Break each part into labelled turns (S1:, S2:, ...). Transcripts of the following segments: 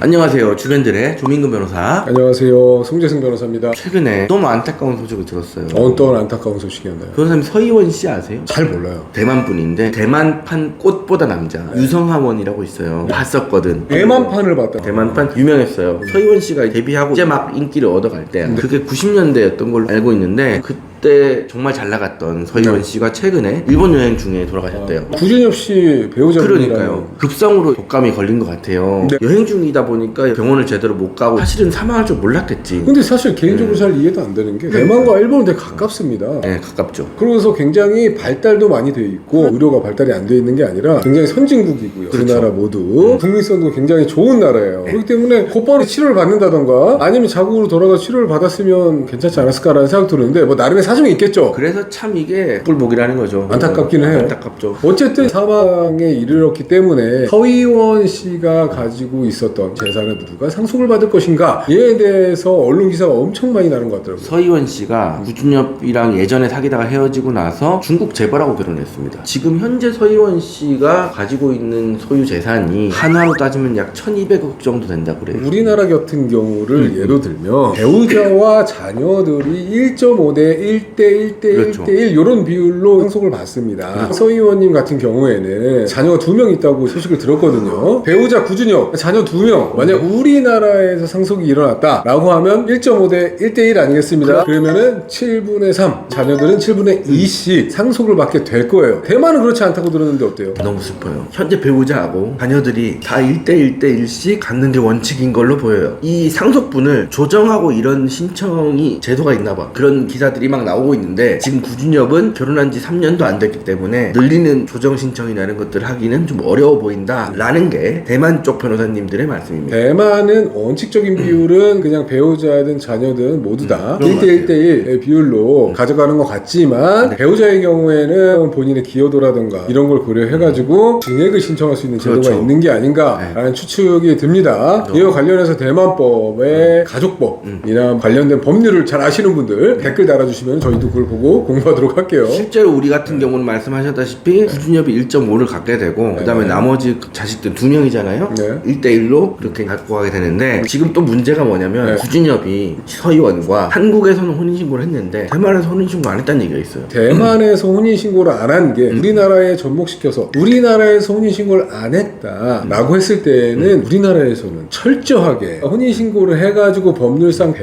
S1: 안녕하세요. 주변들의 조민근 변호사.
S2: 안녕하세요. 송재승 변호사입니다.
S1: 최근에 너무 안타까운 소식을 들었어요.
S2: 어떤 안타까운 소식이었나요?
S1: 변호사님 서희원 씨 아세요?
S2: 잘 몰라요.
S1: 대만 분인데 대만판 꽃보다 남자 유성하원이라고 있어요. 봤었거든.
S2: 대만판을 봤다.
S1: 대만판 유명했어요. 서희원 씨가 데뷔하고 이제 막 인기를 얻어갈 때 그게 90년대였던 걸로 알고 있는데 그때 정말 잘 나갔던 서희원 씨가 최근에 일본 여행 중에 돌아가셨대요.
S2: 구준엽 씨 배우자분이라는.
S1: 그러니까요. 급성으로 독감이 걸린 것 같아요.
S2: 네.
S1: 여행 중이다 보니까 병원을 제대로 못 가고 사실은 사망할 줄 몰랐겠지.
S2: 근데 사실 개인적으로 잘 이해도 안 되는 게 대만과 일본은 되게 가깝습니다.
S1: 네, 가깝죠.
S2: 그러면서 굉장히 발달도 많이 돼 있고 의료가 발달이 안 돼 있는 게 아니라 굉장히 선진국이고요. 두
S1: 그렇죠.
S2: 나라 모두 국민성도 굉장히 좋은 나라예요. 그렇기 때문에 곧바로 치료를 받는다던가 아니면 자국으로 돌아가서 치료를 받았으면 괜찮지 않았을까라는 생각 드는데 뭐 나름의 사정이 있겠죠.
S1: 그래서 참 이게 꿀복이라는 거죠.
S2: 안타깝긴 해요.
S1: 안타깝죠.
S2: 어쨌든 사망에 이르렀기 때문에 서희원 씨가 가지고 있었던 재산을 누가 상속을 받을 것인가에 대해서 언론 기사가 엄청 많이 나는 것 같더라고요.
S1: 서희원 씨가 구준엽이랑 예전에 사귀다가 헤어지고 나서 중국 재벌하고 결혼했습니다. 지금 현재 서희원 씨가 가지고 있는 소유 재산이 한화로 따지면 약 1200억 정도 된다고 그래요.
S2: 우리나라 같은 경우를 예로 들면 배우자와 자녀들이 1.5대 1대 1대
S1: 그렇죠.
S2: 1대 1 이런 비율로 상속을 받습니다. 서희원님 같은 경우에는 자녀가 2명 있다고 소식을 들었거든요. 배우자 구준엽, 자녀 2명. 만약 우리나라에서 상속이 일어났다라고 하면 1.5대 1대 1 아니겠습니까? 그러면은 7분의 3, 자녀들은 7분의 2씩 상속을 받게 될 거예요. 대만은 그렇지 않다고 들었는데 어때요?
S1: 너무 슬퍼요. 현재 배우자하고 자녀들이 다 1대 1대 1씩 갖는 게 원칙인 걸로 보여요. 이 상속분을 조정하고 이런 신청이 제도가 있나 봐. 그런 기사들이 막 나오고 있는데 지금 구준엽은 결혼한 지 3년도 안 됐기 때문에 늘리는 조정 신청이나 이런 것들 하기는 좀 어려워 보인다라는 게 대만 쪽 변호사님들의 말씀입니다.
S2: 대만은 원칙적인 비율은 그냥 배우자든 자녀든 모두 다
S1: 그런 것
S2: 1대 1대1의 비율로 가져가는 것 같지만 배우자의 경우에는 본인의 기여도라든가 이런 걸 고려해가지고 증액을 신청할 수 있는 제도가
S1: 그렇죠.
S2: 있는 게 아닌가라는 추측이 듭니다. 이와 관련해서 대만법의 가족법이나 관련된 법률을 잘 아시는 분들 댓글 달아주시면 저희도 그걸 보고 공부하도록 할게요.
S1: 실제로 우리 같은 경우는 말씀하셨다시피 구준엽이 1.5를 갖게 되고 그다음에 나머지 자식들 2명이잖아요.
S2: 네.
S1: 1대1로 그렇게 갖고 가게 되는데 지금 또 문제가 뭐냐면
S2: 네.
S1: 구준엽이 서희원과 한국에서는 혼인신고를 했는데 대만에서 혼인신고 안 했다는 얘기가 있어요.
S2: 대만에서 혼인신고를 안 한 게 우리나라에 접목시켜서 우리나라에서 혼인신고를 안 했다라고 했을 때는 우리나라에서는 철저하게 혼인신고를 해가지고 법률상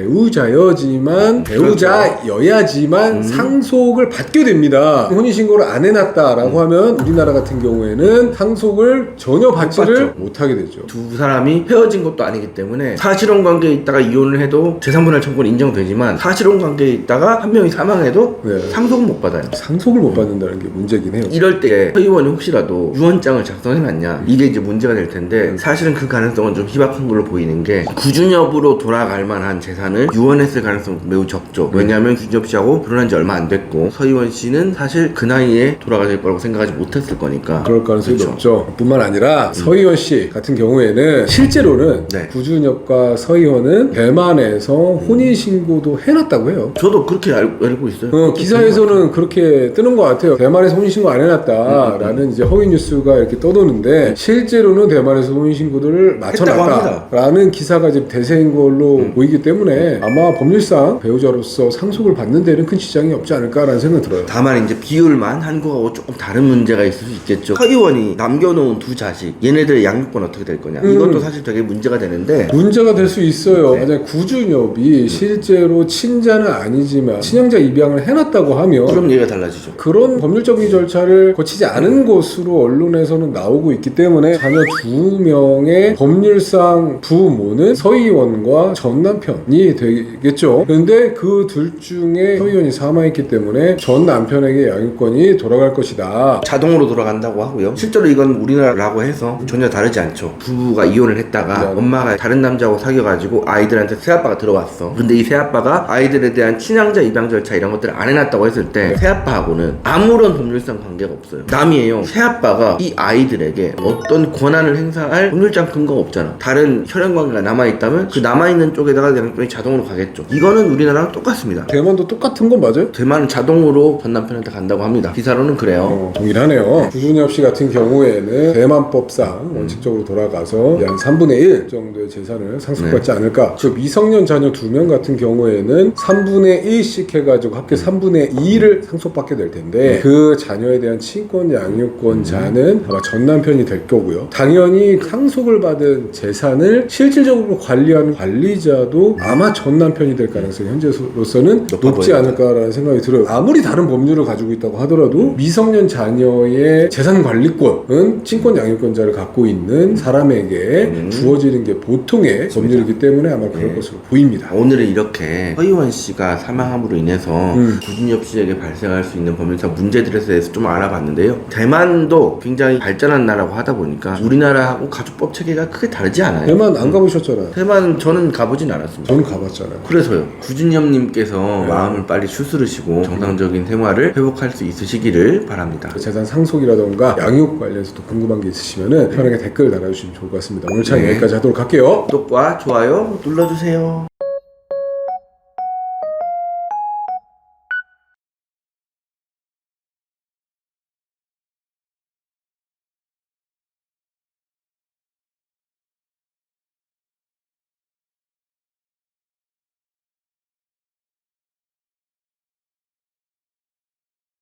S2: 배우자여야지만 상속을 받게 됩니다. 혼인신고를 안 해놨다라고 하면 우리나라 같은 경우에는 상속을 전혀 받지를 못하게 되죠.
S1: 두 사람이 헤어진 것도 아니기 때문에 사실혼 관계에 있다가 이혼을 해도 재산분할 청구는 인정되지만 사실혼 관계에 있다가 한 명이 사망해도
S2: 네.
S1: 상속은 못 받아요.
S2: 상속을 못 받는다는 게 문제긴 해요.
S1: 이럴 때 서희원이 혹시라도 유언장을 작성해놨냐 이게 이제 문제가 될 텐데 사실은 그 가능성은 좀 희박한 걸로 보이는 게 구준엽으로 돌아갈 만한 재산을 유언했을 가능성은 매우 적죠. 왜냐하면 구준엽 씨하고 결혼한 지 얼마 안 됐고 서희원 씨는 사실 그 나이에 돌아가실 거라고 생각하지 못했을 거니까
S2: 그럴 가능성이
S1: 그렇죠.
S2: 높죠. 뿐만 아니라 서희원 씨 같은 경우에는 실제로는
S1: 네.
S2: 구준엽과 서희원은 대만에서 혼인신고도 해놨다고 해요.
S1: 저도 그렇게 알고 있어요.
S2: 기사에서는 그렇게 뜨는 것 같아요. 대만에서 혼인신고 안 해놨다라는 이제 허위 뉴스가 이렇게 떠도는데 실제로는 대만에서 혼인신고를 맞춰놨다라는 기사가 이제 대세인 걸로 보이기 때문에 아마 법률상 배우자로서 상속을 받는 데는 큰 지장이 없지 않을까라는 생각이 들어요.
S1: 다만 이제 비율만 한국하고 조금 다른 문제가 있을 수 있겠죠. 서희원이 남겨놓은 두 자식 얘네들의 양육권 어떻게 될 거냐 이것도 사실 되게 문제가 되는데
S2: 문제가 될 수 있어요.
S1: 네.
S2: 만약 구준엽이 실제로 친자는 아니지만 친형자 입양을 해놨다고 하면
S1: 그럼 얘기가 달라지죠.
S2: 그런 법률적인 절차를 거치지 않은 것으로 언론에서는 나오고 있기 때문에 자녀 2명의 법률상 부모는 서희원과 전 남편이 되겠죠. 그런데 그 둘 중에 서희원이 사망했기 때문에 전 남편에게 양육권이 돌아갈 것이다.
S1: 자동으로 돌아간다고 하고요. 실제로 이건 우리나라라고 해서 전혀 다르지 않죠. 부부가 이혼을 했다가 엄마가 다른 남자하고 사귀어가지고 아이들한테 새아빠가 들어왔어. 근데 이 새아빠가 아이들에 대한 친양자 입양 절차 이런 것들을 안 해놨다고 했을 때 새아빠하고는 아무런 법률상 관계가 없어요. 남이에요. 새아빠가 이 아이들에게 어떤 권한을 행사할 법률상 근거가 없잖아. 다른 혈연 관계가 남아있다면 그 남아있는 쪽에다가 양육권이 자동으로 가겠죠. 이거는 우리나라랑 똑같습니다.
S2: 대만도 똑같은 같은 건 맞아요?
S1: 대만은 자동으로 전 남편한테 간다고 합니다. 기사로는 그래요.
S2: 동일하네요. 구준엽 씨 같은 경우에는 대만법상 원칙적으로 돌아가서 한 3분의 1 정도의 재산을 상속받지 않을까. 즉 미성년 자녀 2명 같은 경우에는 3분의 1씩 해가지고 합계 3분의 2를 상속받게 될 텐데 그 자녀에 대한 친권 양육권자는 아마 전 남편이 될 거고요. 당연히 상속을 받은 재산을 실질적으로 관리하는 관리자도 아마 전 남편이 될 가능성이 현재로서는 높지 않을까라는 생각이 들어요. 아무리 다른 법률을 가지고 있다고 하더라도 미성년 자녀의 재산 관리권은 친권 양육권자를 갖고 있는 사람에게 주어지는 게 보통의 법률이기 때문에 아마 그럴 것으로 보입니다.
S1: 오늘은 이렇게 서희원 씨가 사망함으로 인해서 구준엽 씨에게 발생할 수 있는 법률상 문제들에 대해서 좀 알아봤는데요. 대만도 굉장히 발전한 나라고 하다 보니까 우리나라하고 가족법 체계가 크게 다르지 않아요.
S2: 대만 안 가보셨잖아요.
S1: 대만 저는 가보진 않았습니다.
S2: 저는 가봤잖아요.
S1: 그래서요. 구준엽님께서 마음을 빨리 추스르시고 정상적인 생활을 회복할 수 있으시기를 바랍니다.
S2: 재산 상속이라던가 양육 관련해서도 궁금한 게 있으시면은 편하게 댓글 달아주시면 좋을 것 같습니다. 오늘 참 여기까지 하도록 할게요.
S1: 구독과 좋아요 눌러주세요.